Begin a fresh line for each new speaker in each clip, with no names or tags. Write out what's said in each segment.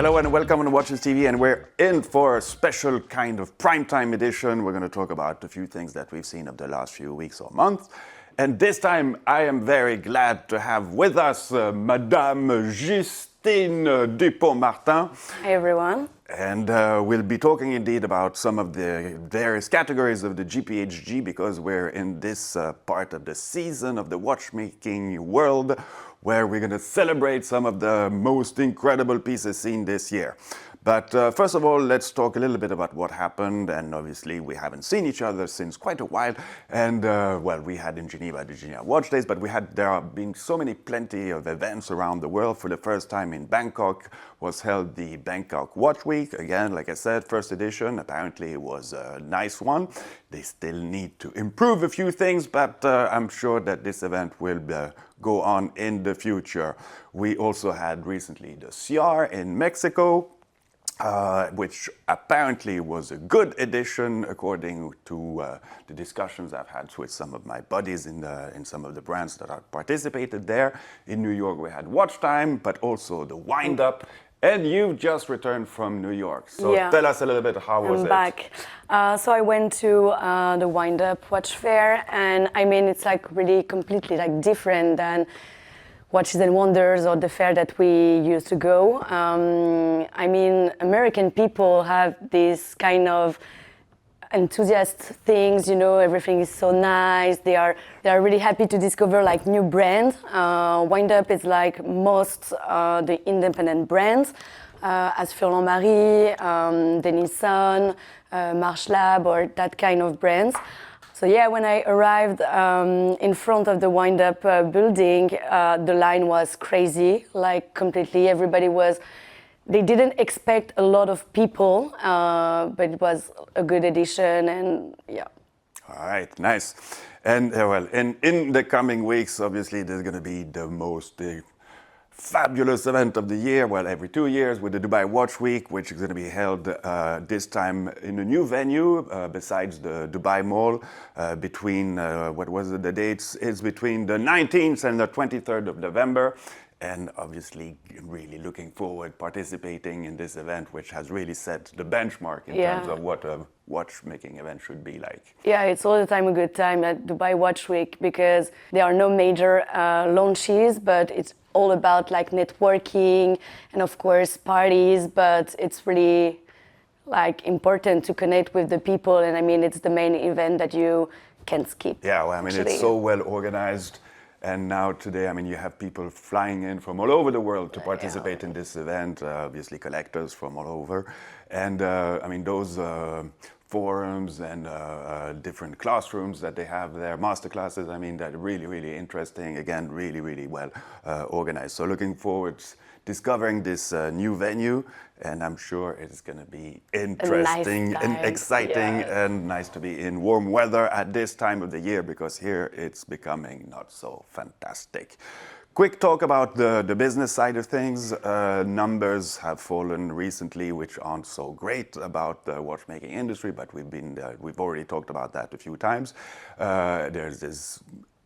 Hello and welcome on Watches TV, and we're in for a special kind of primetime edition. We're going to talk about a few things that we've seen of the last few weeks or months. And this time I am very glad to have with us Madame Justine Dupont-Martin.
Hi everyone.
And we'll be talking indeed about some of the various categories of the GPHG, because we're in this part of the season of the watchmaking world where we're going to celebrate some of the most incredible pieces seen this year. But first of all, let's talk a little bit about what happened. And obviously, we haven't seen each other since quite a while. And well, we had in Geneva the Geneva Watch Days, but there have been plenty of events around the world. For the first time in Bangkok was held the Bangkok Watch Week. Again, like I said, first edition. Apparently, it was a nice one. They still need to improve a few things, but I'm sure that this event will go on in the future. We also had recently the CR in Mexico, which apparently was a good edition according to the discussions I've had with some of my buddies in some of the brands that have participated there. In New York we had Watch Time, but also the Wind Up. And you just returned from New York. So tell us a little bit, how was it?
I'm back. So I went to the Wind Up Watch Fair, and I mean, it's like really completely like different than Watches and Wonders or the fair that we used to go. I mean, American people have this kind of enthusiast things, you know, everything is so nice. They are really happy to discover like new brands. Wind Up is like most the independent brands, as Furlan Marie, Denison, Marsh Lab, or that kind of brands. So yeah, when I arrived in front of the Wind Up building, the line was crazy, like completely. They didn't expect a lot of people, but it was a good edition, and yeah.
All right, nice. And well, in the coming weeks, obviously, there's going to be the most fabulous event of the year. Well, every 2 years with the Dubai Watch Week, which is going to be held this time in a new venue besides the Dubai Mall. Between what was it? The dates is between the 19th and the 23rd of November. And obviously, really looking forward participating in this event, which has really set the benchmark in terms of what a watchmaking event should be like.
Yeah, it's all the time a good time at Dubai Watch Week, because there are no major launches, but it's all about like networking and of course parties. But it's really like important to connect with the people, and I mean, it's the main event that you can skip.
Yeah, well, I mean, it's so well organized. And now today, I mean, you have people flying in from all over the world to participate in this event, obviously collectors from all over. And I mean, those forums and different classrooms that they have there, master classes, I mean, that really, really interesting. Again, really, really well organized. So looking forward to discovering this new venue, and I'm sure it's going to be interesting and exciting and nice to be in warm weather at this time of the year, because here it's becoming not so fantastic. Quick talk about the business side of things. Numbers have fallen recently, which aren't so great about the watchmaking industry, but we've already talked about that a few times. There's this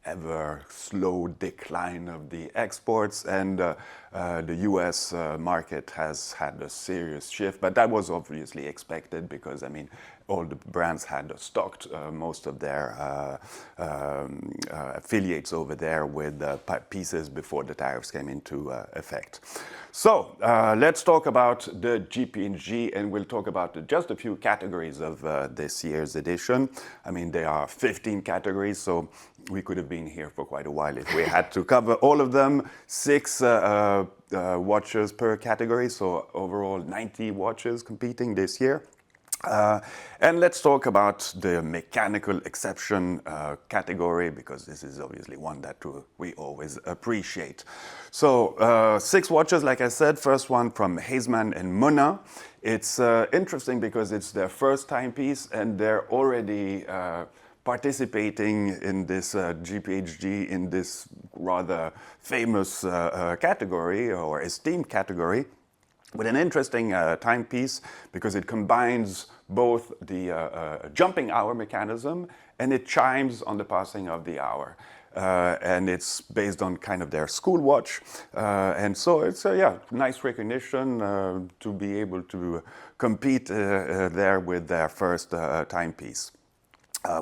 ever slow decline of the exports, and the US market has had a serious shift, but that was obviously expected, because I mean, all the brands had stocked most of their affiliates over there with pieces before the tariffs came into effect. So let's talk about the GPHG, and we'll talk about just a few categories of this year's edition. I mean, there are 15 categories, so we could have been here for quite a while if we had to cover all of them. 6 watches per category, so overall 90 watches competing this year. And let's talk about the mechanical exception category, because this is obviously one that we always appreciate. So 6 watches, like I said. First one from Heisman and Mona. It's interesting because it's their first timepiece, and they're already participating in this GPHG, in this rather famous category or esteemed category, with an interesting timepiece, because it combines both the jumping hour mechanism and it chimes on the passing of the hour. and it's based on kind of their school watch. And so it's nice recognition to be able to compete there with their first timepiece.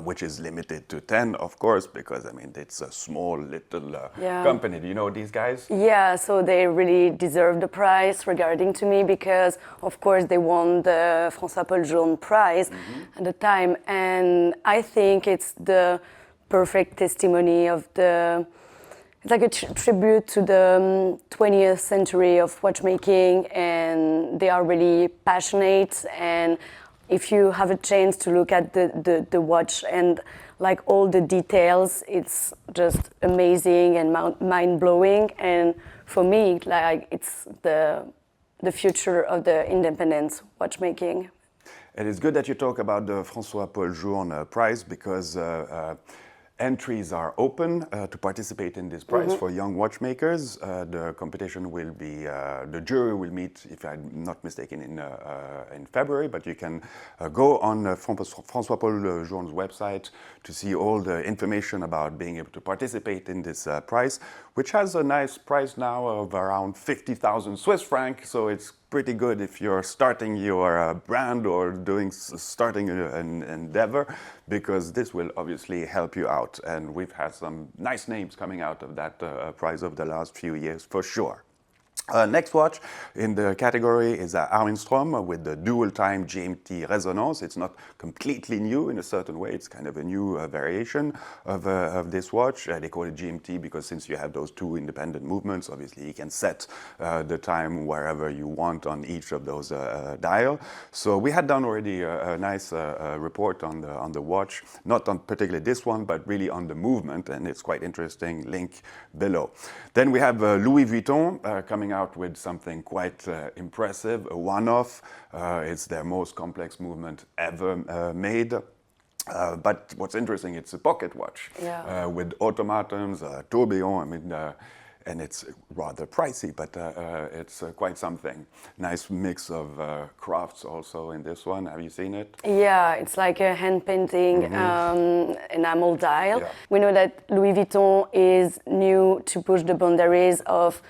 Which is limited to 10, of course, because I mean it's a small little company. Do you know these guys?
Yeah, so they really deserve the prize regarding to me because, of course, they won the François-Paul Journe prize at the time, and I think it's the perfect testimony of the. It's like a tribute to the 20th century of watchmaking, and they are really passionate. And if you have a chance to look at the watch and like all the details, it's just amazing and mind-blowing. And for me, like it's the future of the independent watchmaking.
And it's good that you talk about the François-Paul Journe prize because entries are open to participate in this prize for young watchmakers. The competition will be, the jury will meet, if I'm not mistaken, in February, but you can go on François-Paul Journe's website to see all the information about being able to participate in this prize, which has a nice price now of around 50,000 Swiss francs, so it's pretty good if you're starting your brand or starting an endeavor, because this will obviously help you out. And we've had some nice names coming out of that prize over the last few years, for sure. Next watch in the category is Armin Strom with the dual time GMT resonance. It's not completely new in a certain way. It's kind of a new variation of this watch. They call it GMT because since you have those two independent movements, obviously you can set the time wherever you want on each of those dial. So we had done already a nice report on the watch, not on particularly this one, but really on the movement, and it's quite interesting. Link below. Then we have Louis Vuitton coming out with something quite impressive, a one-off. It's their most complex movement ever made. But what's interesting, it's a pocket watch with automatons, tourbillon. I mean, and it's rather pricey, but it's quite something. Nice mix of crafts also in this one. Have you seen it?
Yeah, it's like a hand painting enamel dial. Yeah. We know that Louis Vuitton is new to push the boundaries of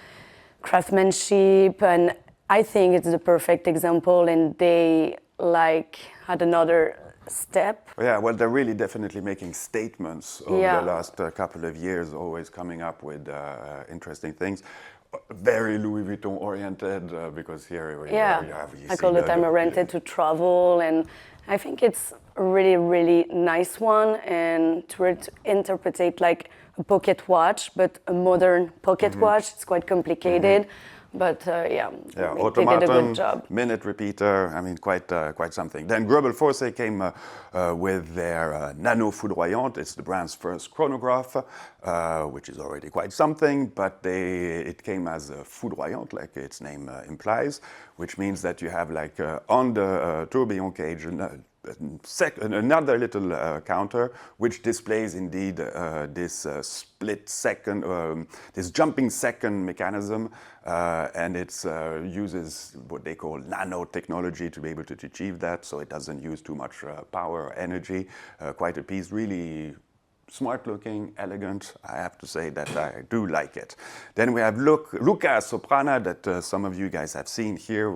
craftsmanship, and I think it's the perfect example, and they like had another step.
Yeah, well, they're really definitely making statements over the last couple of years, always coming up with interesting things. Very Louis Vuitton oriented, because here you
like all the time I rented to travel, and I think it's a really, really nice one, and to interpret it like a pocket watch, but a modern pocket watch. It's quite complicated, but they did a good job.
Minute repeater, I mean, quite something. Then Grubel Force came with their Nano Foudroyante. It's the brand's first chronograph, which is already quite something, but it came as a foudroyante, like its name implies, which means that you have like on the tourbillon cage another little counter which displays indeed this split second, this jumping second mechanism, and it uses what they call nanotechnology to be able to achieve that, so it doesn't use too much power or energy. Quite a piece, really smart looking, elegant. I have to say that I do like it. Then we have Luca Soprana that some of you guys have seen here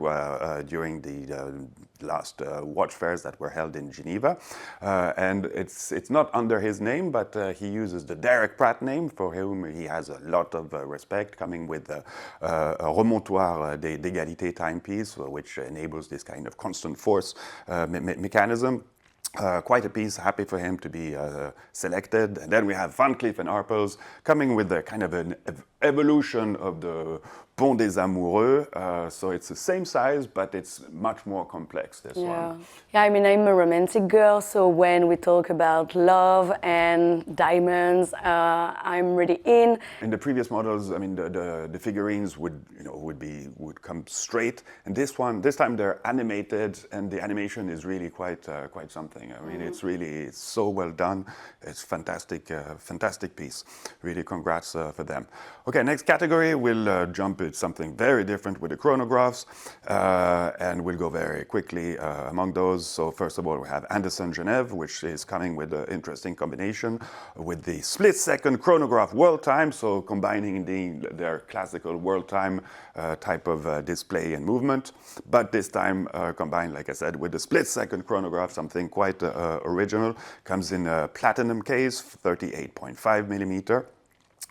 during the last watch fairs that were held in Geneva. And it's not under his name, but he uses the Derek Pratt name, for whom he has a lot of respect, coming with a remontoir d'égalité timepiece, which enables this kind of constant force mechanism. Quite a piece, happy for him to be selected. And then we have Van Cleef & Arpels coming with a kind of an evolution of the Pont des Amoureux. So it's the same size, but it's much more complex, this one.
Yeah, I mean, I'm a romantic girl, so when we talk about love and diamonds, I'm really in.
In the previous models, I mean, the figurines would come straight, and this time they're animated, and the animation is really quite something. I mean, it's so well done. It's fantastic piece. Really, congrats for them. Okay, next category, we'll jump it's something very different with the chronographs, and we'll go very quickly among those. So first of all, we have Anderson Genève, which is coming with an interesting combination with the split-second chronograph world time, so combining their classical world time type of display and movement, but this time combined, like I said, with the split-second chronograph, something quite original. Comes in a platinum case, 38.5 millimeter.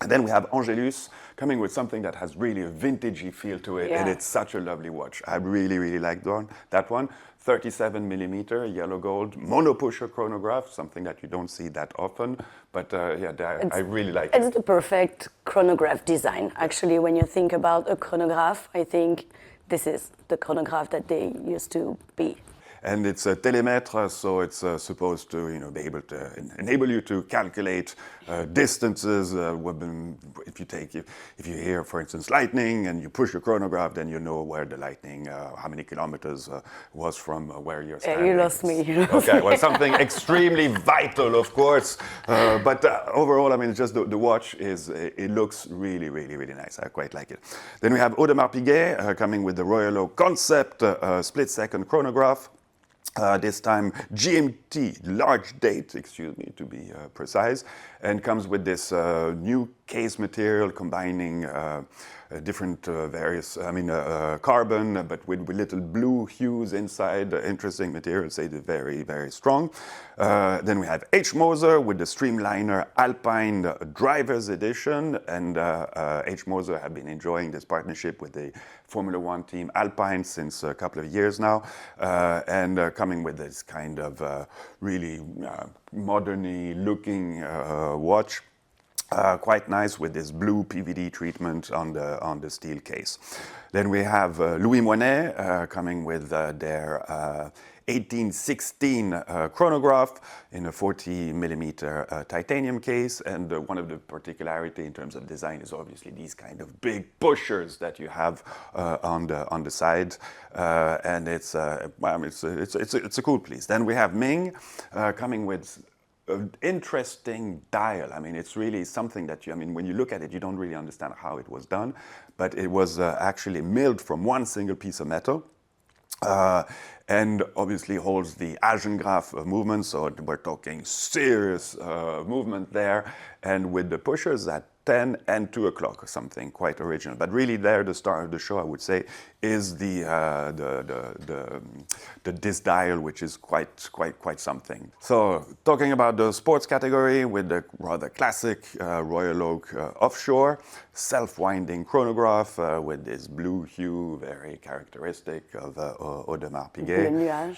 And then we have Angelus coming with something that has really a vintagey feel to it, and it's such a lovely watch. I really, really like that one. 37 millimeter yellow gold mono pusher chronograph, something that you don't see that often, but I really like it.
It's the perfect chronograph design. Actually, when you think about a chronograph, I think this is the chronograph that they used to be.
And it's a télémètre, so it's supposed to, be able to enable you to calculate distances. If you hear, for instance, lightning, and you push your chronograph, then you know where the lightning, how many kilometers was from where you're standing.
You lost me.
Okay, well, something extremely vital, of course. But overall, I mean, just the watch it looks really, really, really nice. I quite like it. Then we have Audemars Piguet coming with the Royal Oak Concept split-second chronograph. This time GMT, large date, to be precise, and comes with this new case material combining different carbon, but with little blue hues inside, interesting material, say very, very strong. Then we have H. Moser with the Streamliner Alpine Drivers Edition, and H. Moser have been enjoying this partnership with the Formula One team Alpine since a couple of years now, and coming with this kind of really modern-y looking watch. Quite nice with this blue PVD treatment on the steel case. Then we have Louis Moinet coming with their 1816 chronograph in a 40 millimeter titanium case, and one of the particularity in terms of design is obviously these kind of big pushers that you have on the side, and it's a cool piece. Then we have Ming coming with an interesting dial. I mean, it's really something that when you look at it, you don't really understand how it was done, but it was actually milled from one single piece of metal. And obviously holds the Agengraph movement, so we're talking serious movement there, and with the pushers at 10 and 2 o'clock, something quite original. But really there, the star of the show, I would say, is this dial, which is quite something. So talking about the sports category with the rather classic Royal Oak offshore, self-winding chronograph with this blue hue, very characteristic of Audemars Piguet,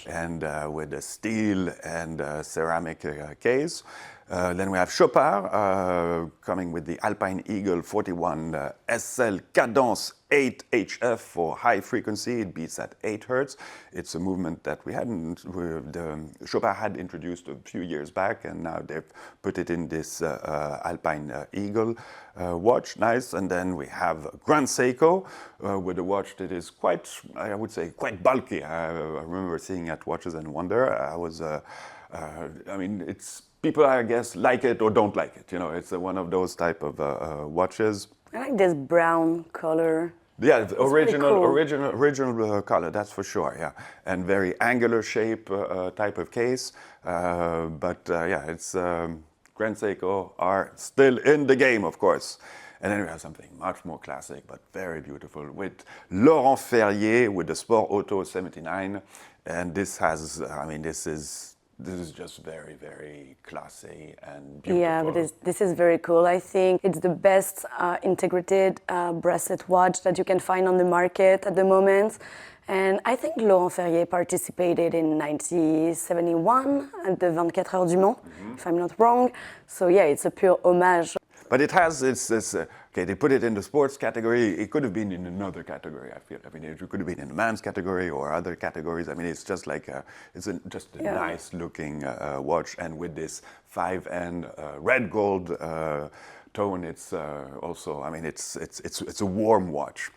and with a steel and ceramic case. Then we have Chopard coming with the Alpine Eagle 41 SL Cadence 8 HF for high frequency. It beats at 8 Hertz. It's a movement that Chopard had introduced a few years back, and now they've put it in this Alpine Eagle watch. Nice. And then we have Grand Seiko with a watch that is quite bulky. I remember seeing at Watches and Wonder. It's people, I guess, like it or don't like it. It's one of those type of watches.
I like this brown color.
Yeah, original color, that's for sure. Yeah, and very angular shape type of case. It's Grand Seiko are still in the game, of course. And then we have something much more classic, but very beautiful, with Laurent Ferrier with the Sport Auto 79, and this is just very, very classy and beautiful.
Yeah, but this is very cool. I think it's the best integrated bracelet watch that you can find on the market at the moment. And I think Laurent Ferrier participated in 1971 at the 24 Heures du Mans, if I'm not wrong. So yeah, it's a pure homage.
But it has they put it in the sports category. It could have been in another category, I feel. It could have been in the men's category or other categories. It's just just a nice looking watch, and with this 5N red gold tone. It's also, I mean, it's a warm watch.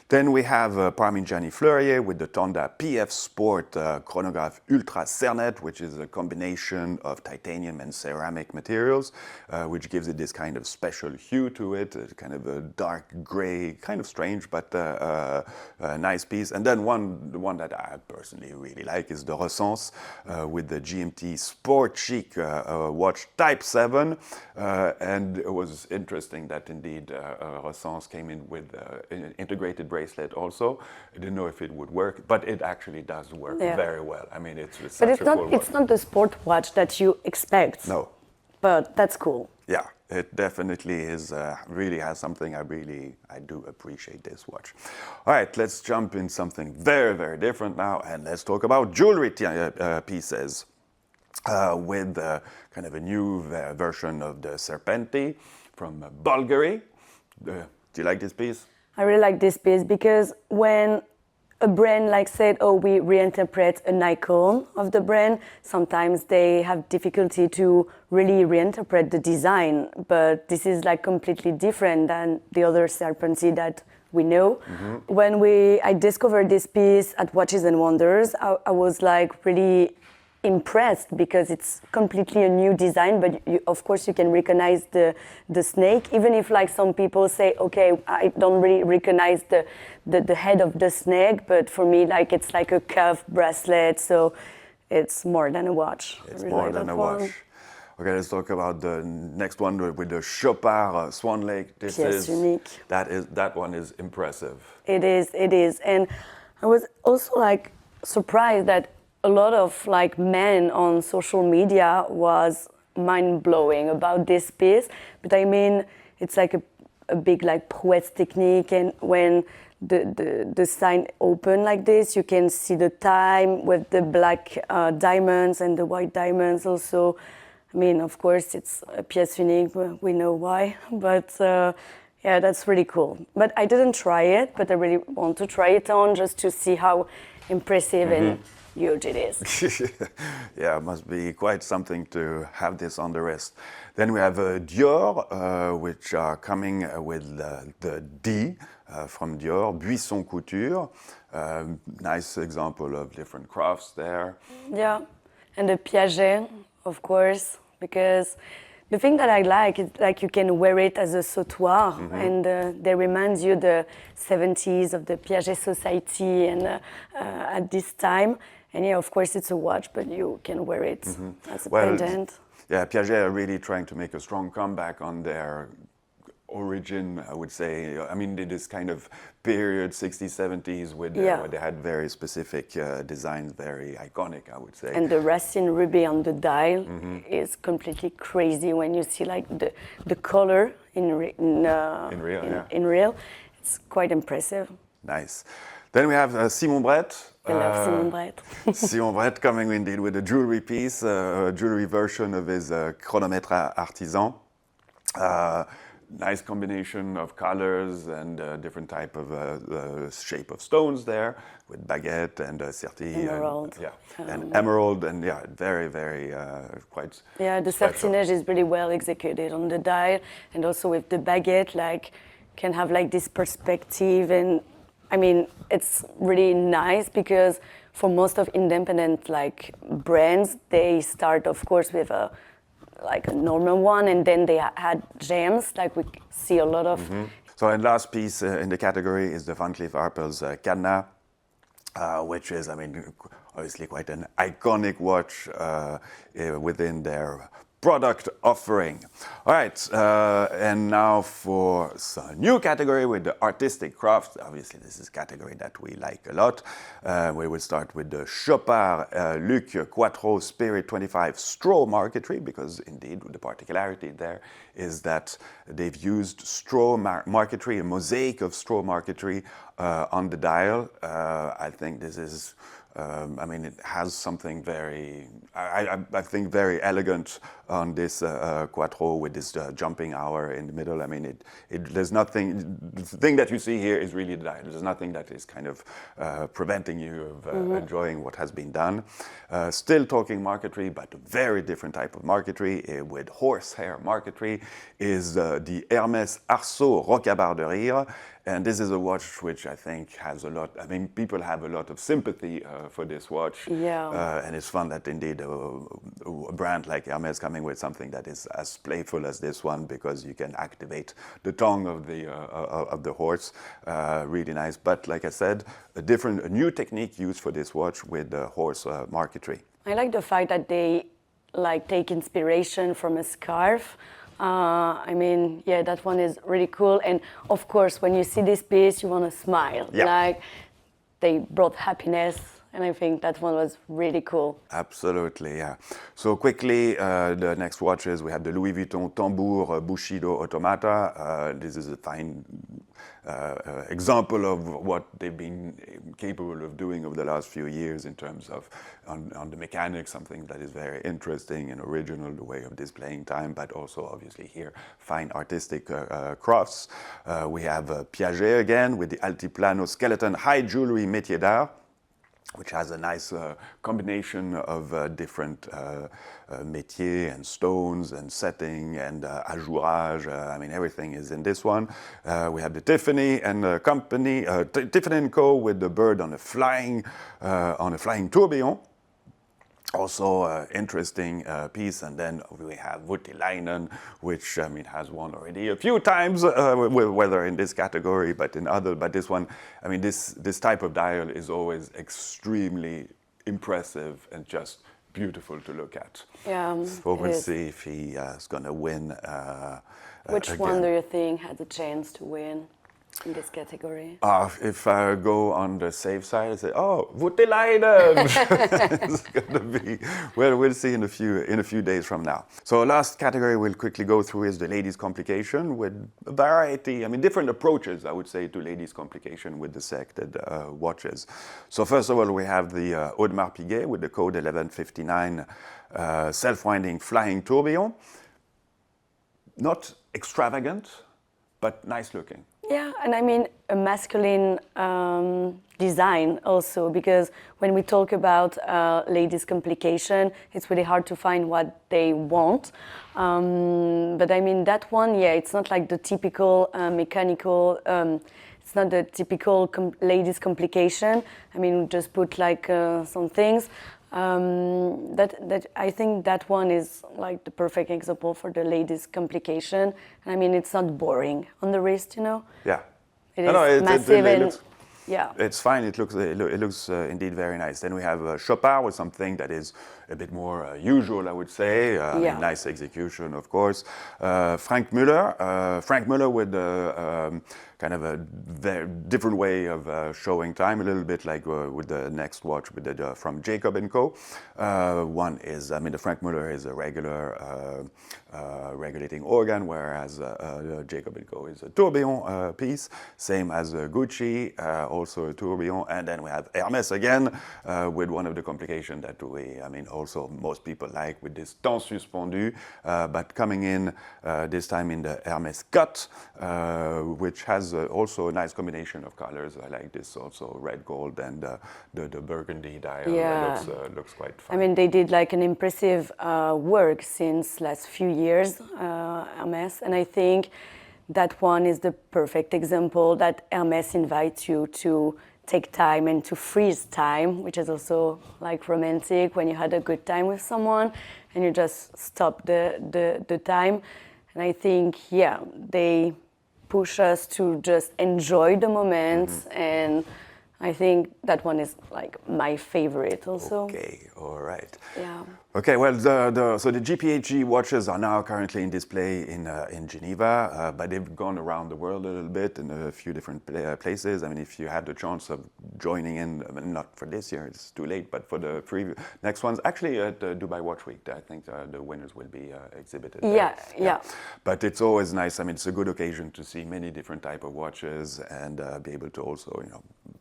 Then we have Parmigiani Fleurier with the Tonda PF Sport chronograph Ultra Cernet, which is a combination of titanium and ceramic materials, which gives it this kind of special hue to it, kind of a dark gray, kind of strange, but a nice piece. And then the one that I personally really like is the Recense with the GMT Sport Chic watch Type 7. And it was interesting that indeed Recense came in with an integrated bracelet also. I didn't know if it would work, but it actually does work very well. I mean, it's such a cool watch.
It's not the sport watch that you expect.
No.
But that's cool.
Yeah, it definitely is. Really has something I do appreciate this watch. All right, let's jump in something very, very different now, and let's talk about jewelry pieces with kind of a new version of the Serpenti from Bulgari. Do you like this piece?
I really like this piece because when a brand like said, oh, we reinterpret an icon of the brand, sometimes they have difficulty to really reinterpret the design. But this is like completely different than the other Serpenti that we know. Mm-hmm. When I discovered this piece at Watches and Wonders, I was like really impressed because it's completely a new design, but of course you can recognize the snake, even if like some people say, okay, I don't really recognize the head of the snake, but for me like it's like a cuff bracelet, so it's more than a watch.
It's more than a watch. Okay, let's talk about the next one with the Chopard Swan Lake. This is
unique.
That one is impressive.
It is, and I was also like surprised that a lot of like men on social media was mind-blowing about this piece, but I mean it's like a big like Prouesse technique, and when the sign open like this, you can see the time with the black diamonds and the white diamonds also. I mean, of course, it's a pièce unique. We know why, but yeah, that's really cool. But I didn't try it, but I really want to try it on just to see how impressive and huge it is.
Yeah, it must be quite something to have this on the wrist. Then we have Dior, which are coming with the D from Dior, Buisson Couture. Nice example of different crafts there.
Yeah, and the Piaget, of course, because the thing that I like is like you can wear it as a sautoir, and they remind you the 70s of the Piaget Society and at this time. And yeah, of course it's a watch, but you can wear it as a pendant.
Yeah, Piaget are really trying to make a strong comeback on their origin, I would say. I mean, this kind of period, 60s, 70s, with where they had very specific designs, very iconic, I would say.
And the racine ruby on the dial is completely crazy when you see like the color in real. It's quite impressive.
Nice. Then we have Simon Brett.
I love Simon Brett.
Simon Brett coming indeed with a jewelry piece, a jewelry version of his chronomètre artisan. Nice combination of colors and different type of shape of stones there, with baguette and certi.
Emerald.
And emerald, and very, very quite.
Yeah, the certinage is really well executed on the dial, and also with the baguette, like can have like this perspective, and I mean it's really nice because for most of independent like brands, they start of course with a normal one, and then they had gems, like we see a lot of.
So, and last piece in the category is the Van Cleef Arpels Cadenas, which is, I mean, obviously quite an iconic watch within their product offering. All right, and now for some new category with the artistic crafts. Obviously, this is a category that we like a lot. We will start with the Chopard Luc Quattro Spirit 25 straw marquetry, because indeed the particularity there is that they've used straw marquetry, a mosaic of straw marquetry on the dial. I think this is I mean, it has something very, I think, very elegant on this Quattro with this jumping hour in the middle. I mean, there's nothing, the thing that you see here is really the dial. There's nothing that is kind of preventing you of enjoying what has been done. Still talking marquetry, but a very different type of marquetry with horsehair marquetry is the Hermès Arceau Rocabard de Rire. And this is a watch which I think has a lot, I mean, people have a lot of sympathy for this watch.
Yeah.
And it's fun that indeed a brand like Hermès coming with something that is as playful as this one, because you can activate the tongue of the horse. Really nice. But like I said, a new technique used for this watch with horse marquetry.
I like the fact that they like take inspiration from a scarf. I mean, yeah, that one is really cool. And of course, when you see this piece, you want to smile.
Yeah.
Like they brought happiness. And I think that one was really cool.
Absolutely, yeah. So quickly, the next watches, we have the Louis Vuitton Tambour Bushido Automata. This is a fine example of what they've been capable of doing over the last few years in terms of on the mechanics, something that is very interesting and original, the way of displaying time, but also obviously here, fine artistic crafts. We have Piaget again with the Altiplano Skeleton High Jewelry Métier d'Art, which has a nice combination of different métiers and stones and setting and ajourage. I mean, everything is in this one. We have the Tiffany and Company, Tiffany & Co. with the bird on a flying tourbillon. Also interesting piece. And then we have Voutilainen, which I mean has won already a few times, whether in this category, but in other. But this one, I mean, this type of dial is always extremely impressive and just beautiful to look at.
Yeah,
So we'll see if he is going to win.
Which
again.
one do you think has a chance to win in this category?
If I go on the safe side, I say, oh, Voutilainen! It's gonna be, well, we'll see in a few days from now. So last category we'll quickly go through is the ladies' complication with a variety, I mean, different approaches, I would say, to ladies' complication with the selected watches. So first of all, we have the Audemars Piguet with the code 1159 self-winding flying tourbillon. Not extravagant, but nice looking.
Yeah, and I mean a masculine design also, because when we talk about ladies' complication, it's really hard to find what they want. But I mean that one, yeah, it's not like the typical mechanical. It's not the typical ladies' complication. I mean, we just put like some things. That I think that one is like the perfect example for the ladies' complication. And I mean, it's not boring on the wrist, you know.
Yeah.
It is massive
it
and
looks,
yeah.
It's fine. It looks indeed very nice. Then we have Chopard with something that is a bit more usual, I would say. I mean, nice execution, of course. Frank Muller with kind of a very different way of showing time, a little bit like with the next watch with the, from Jacob & Co. One is, I mean, the Frank Muller is a regular regulating organ, whereas Jacob & Co. is a tourbillon piece, same as Gucci, also a tourbillon. And then we have Hermès again with one of the complications that I mean, also most people like with this temps suspendu, but coming in this time in the Hermès cut, which has also a nice combination of colors. I like this also, red, gold, and the burgundy dial.
Yeah.
Looks quite fun.
I mean, they did like an impressive work since last few years, Hermès, and I think that one is the perfect example that Hermès invites you to take time and to freeze time, which is also like romantic when you had a good time with someone and you just stop the time. And I think, yeah, they push us to just enjoy the moments, and I think that one is like my favorite also.
Okay, all right.
Yeah.
Okay, well, so the GPHG watches are now currently in display in Geneva, but they've gone around the world a little bit in a few different places. I mean, if you have the chance of joining in, I mean, not for this year, it's too late, but for the next ones, actually at Dubai Watch Week, I think the winners will be exhibited there.
Yeah.
But it's always nice. I mean, it's a good occasion to see many different type of watches and be able to also,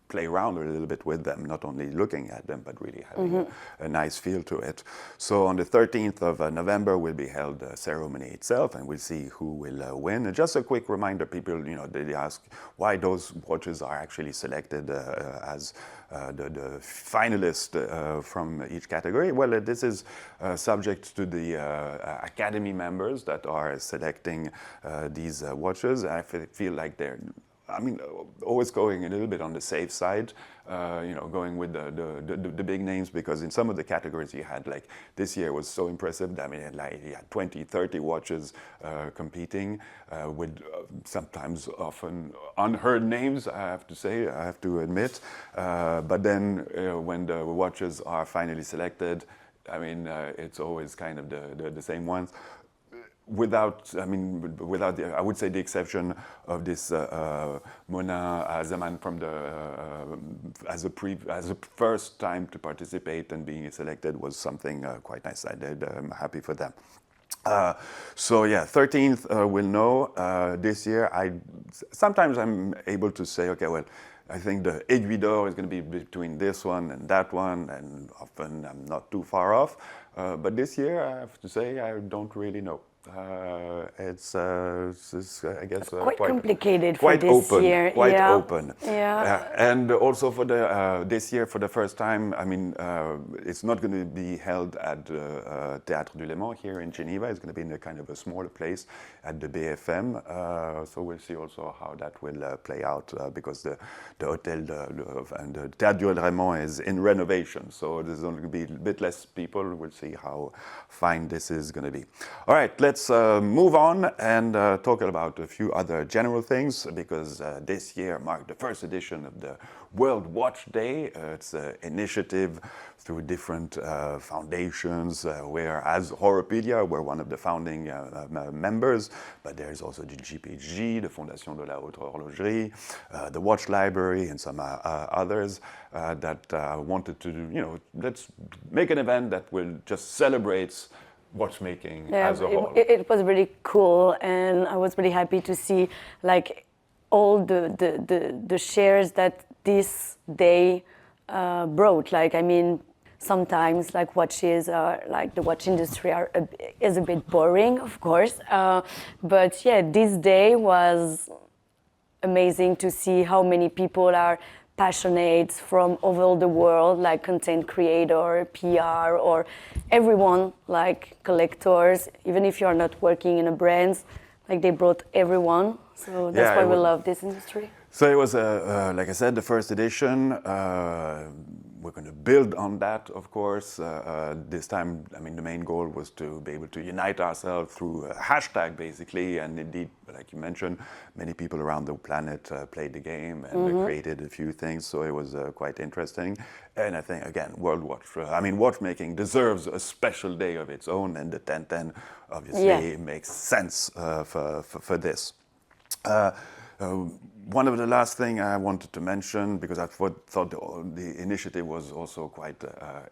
play around a little bit with them, not only looking at them, but really having a nice feel to it. So on the 13th of November will be held the ceremony itself, and we'll see who will win. And just a quick reminder, people, they ask why those watches are actually selected as the finalist from each category. Well, this is subject to the Academy members that are selecting these watches. I feel like they're always going a little bit on the safe side, going with the big names, because in some of the categories you had, like this year was so impressive. I mean, you had 20, 30 watches competing with sometimes often unheard names, I have to admit. But then when the watches are finally selected, it's always kind of the same ones. Without I would say the exception of this Mona Zaman from as a first time to participate and being selected was something quite nice. I'm happy for them. So yeah, 13th we'll know. This year, sometimes I'm able to say, okay, well, I think the Aiguille d'Or is going to be between this one, and often I'm not too far off. But this year, I have to say, I don't really know. It's I guess
quite complicated
quite
for this
open,
year.
quite
yeah.
open.
Yeah.
And also for this year, for the first time, it's not going to be held at Théâtre du Léman here in Geneva. It's going to be in a kind of a smaller place at the BFM. So we'll see also how that will play out, because the Hôtel and the Théâtre du Léman is in renovation. So there's only going to be a bit less people. We'll see how fine this is going to be. All right, let's move on and talk about a few other general things, because this year marked the first edition of the World Watch Day. It's an initiative through different foundations, where as Horopedia, we're one of the founding members, but there's also the GPHG, the Fondation de la Haute Horlogerie, the Watch Library, and some others that wanted to, let's make an event that will just celebrate watchmaking as a whole.
It was really cool, and I was really happy to see like all the shares that this day brought. Sometimes like watches are like the watch industry is a bit boring, of course, but yeah, this day was amazing to see how many people are passionate from over the world, like content creator, PR, or everyone, like collectors. Even if you're not working in a brand, like they brought everyone. So that's why we love this industry.
So it was, like I said, the first edition. We're going to build on that, of course. This time, the main goal was to be able to unite ourselves through a hashtag, basically. And indeed, like you mentioned, many people around the planet played the game and created a few things. So it was quite interesting. And I think, again, World Watch. Watchmaking deserves a special day of its own. And the 1010 obviously makes sense for this. One of the last thing I wanted to mention, because I thought the initiative was also quite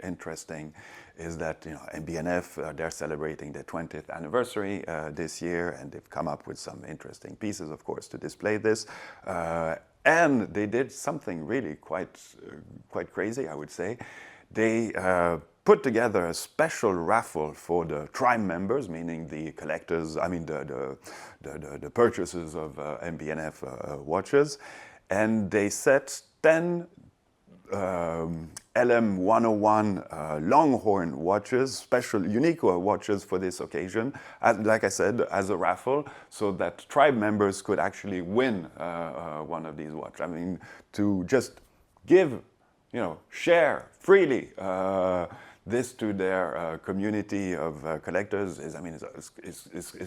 interesting, is that MB&F, they're celebrating their 20th anniversary this year, and they've come up with some interesting pieces, of course, to display this. And they did something really quite crazy, I would say. They put together a special raffle for the PRIME members, meaning the collectors, the purchasers of MB&F watches, and they set 10 LM101 Longhorn watches, special, unique watches for this occasion, like I said, as a raffle, so that tribe members could actually win one of these watches. To just give, share freely this to their community of collectors is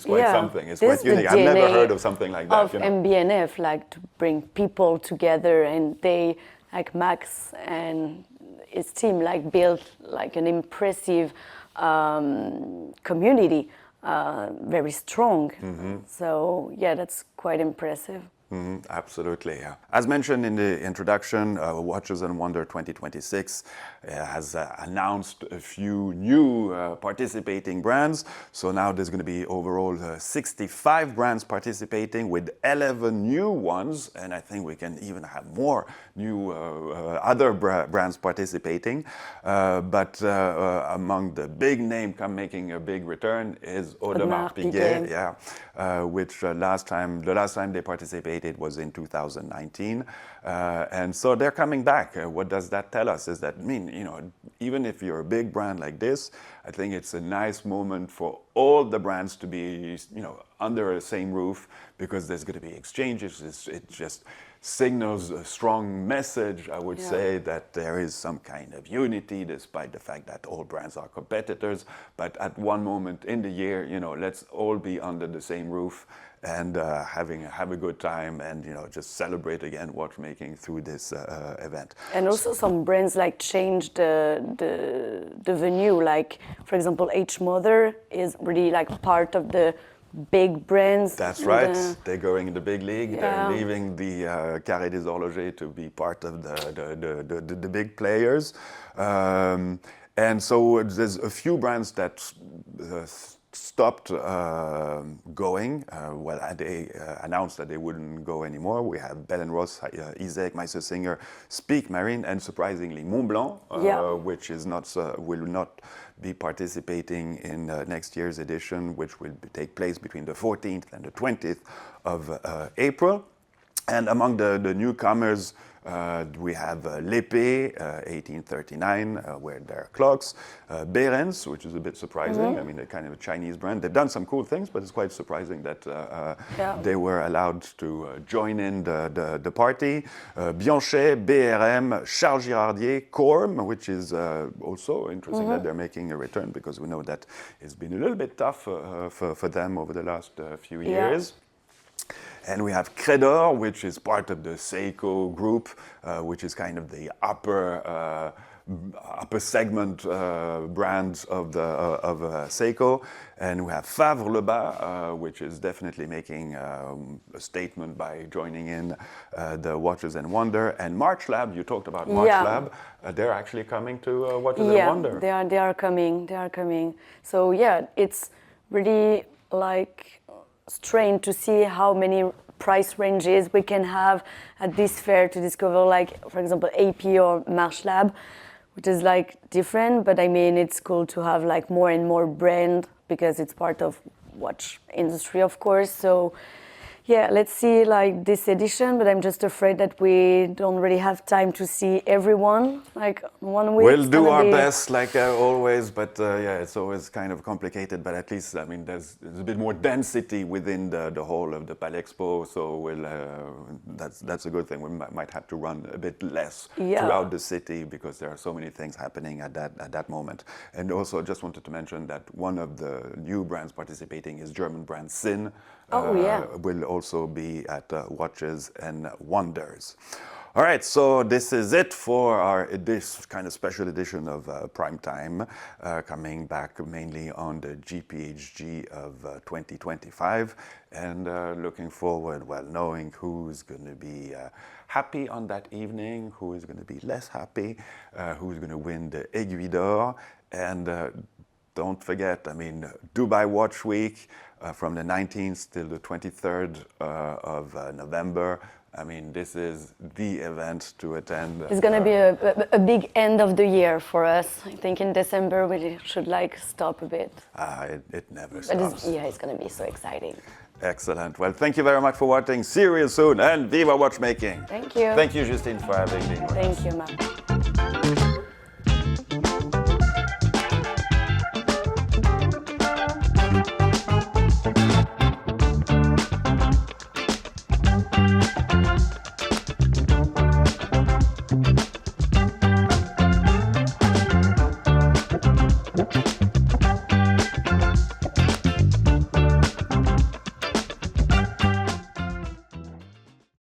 quite something. It's quite unique. I've never heard of something like that.
Of MB&F, like to bring people together, and they, like Max and his team, like built like an impressive community, very strong. So yeah, that's quite impressive.
Absolutely, yeah. As mentioned in the introduction, Watches and Wonder 2026 has announced a few new participating brands. So now there's going to be overall 65 brands participating with 11 new ones, and I think we can even have more new other brands participating. But among the big name making a big return is Audemars Piguet, yeah, which the last time they participated was in 2019, and so they're coming back. What does that tell us? Is that even if you're a big brand like this, I think it's a nice moment for all the brands to be under the same roof, because there's going to be exchanges. It just signals a strong message, I would say, that there is some kind of unity, despite the fact that all brands are competitors. But at one moment in the year, let's all be under the same roof and have a good time, and just celebrate again watchmaking through this event.
And also some brands change the venue. Like, for example, H Mother is really part of the big brands.
That's right. They're going in the big league. Yeah. They're leaving the Carré des Horlogers to be part of the big players. And so there's a few brands that stopped going. They announced that they wouldn't go anymore. We have Bell & Ross, Isaac, Meister-Singer, Speak Marine, and surprisingly Montblanc, which is will not be participating in next year's edition, which will take place between the 14th and the 20th of April. And among the newcomers, we have L'Épée, 1839, where there are clocks. Behrens, which is a bit surprising. I mean, they're kind of a Chinese brand. They've done some cool things, but it's quite surprising that they were allowed to join in the party. Bianchet, BRM, Charles Girardier, Corm, which is also interesting that they're making a return, because we know that it's been a little bit tough for them over the last few years. And we have Credor, which is part of the Seiko group, which is kind of the upper segment brands of Seiko. And we have Favre-Lebas, which is definitely making a statement by joining in the Watches and Wonder. And March Lab, you talked about March Lab. They're actually coming to Watches and Wonder.
They are coming. So it's really strange to see how many price ranges we can have at this fair to discover, for example, AP or March Lab, which is different, but I mean, it's cool to have more and more brand, because it's part of watch industry, of course. So let's see this edition, but I'm just afraid that we don't really have time to see everyone 1 week.
We'll do our best, always, but it's always kind of complicated. But at least, I mean, there's a bit more density within the whole of the Palais Expo, so that's a good thing. We might have to run a bit less throughout the city, because there are so many things happening at that moment. And also, just wanted to mention that one of the new brands participating is German brand Sin. Will also be at Watches and Wonders. All right, so this is it for this kind of special edition of Primetime, coming back mainly on the GPHG of 2025, and looking forward, knowing who's going to be happy on that evening, who is going to be less happy, who's going to win the Aiguille d'Or, and don't forget, I mean, Dubai Watch Week from the 19th till the 23rd of November. I mean, this is the event to attend.
It's going to be a big end of the year for us. I think in December we should stop a bit.
It never stops.
It's going to be so exciting.
Excellent. Well, thank you very much for watching. See you real soon, and Viva Watchmaking.
Thank you.
Thank you, Justine, for having me.
Thank you, Marc.
Thank you.